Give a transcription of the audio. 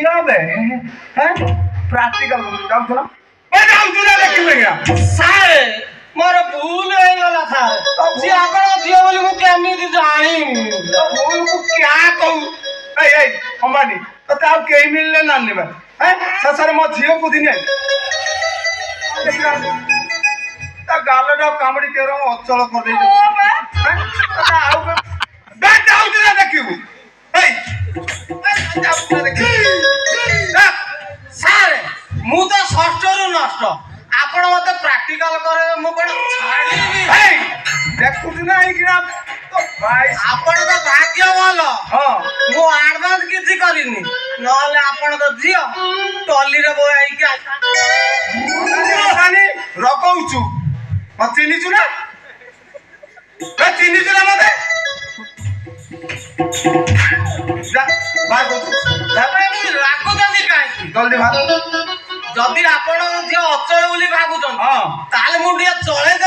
ଝିଅ ବେ ପ୍ରାକ୍ଟିକାଲ ଯାଉଛୁ ନା ଯାଉଛୁ ନା ଦେଖିବେ ସାର୍ ମୋର ଭୁଲ ହେଇଗଲା ସାର୍ ସିଏ ଆପଣ ଝିଅ ବୋଲି ମୁଁ କେମିତି ଜାଣିନି ଭୁଲକୁ କ୍ୟା କହୁ ଏଇ ଅମ୍ବାନୀ ତତେ ଆଉ କେହି ମିଳିଲେ ନା ନେବା ଶେଷରେ ମୋ ଝିଅକୁ ଦିନେ ତା ଗାଲଟା କାମୁଡି କେର ଅଚଳ କରିଦେଇଛି ଆଉ ଯାଉଛି ନା ଦେଖିବୁ ସାର୍ ମୁଁ ତ ଷଷ୍ଠରୁ ନଷ୍ଟ ଆପଣ ମତେ ପ୍ରାକ୍ଟିକାଲ କରେଇବେ ମୁଁ କଣ ଛାଡ଼ିବି ଦେଖୁଛୁ ନା ଏଇକିନା ଆପଣ ତ ଭାଗ୍ୟ ଭଲ ମୁଁ ଆଡଭାନ୍ସ କିଛି କରିନି ନହେଲେ ଆପଣଙ୍କ ଝିଅ ଟଲିରେ ବୋଇକି ରଗଉଛୁ ଚିହ୍ନିଛୁ ନା ଚିହ୍ନିଛୁ ନା ମତେ ରାଗୁଛନ୍ତି କାହିଁକି ଜଲ୍ଦି ବାହାର ଯଦି ଆପଣଙ୍କ ଝିଅ ଅଚଳ ବୋଲି ଭାବୁଛନ୍ତି ତାହେଲେ ମୁଁ ଟିକେ ଚଳେଇ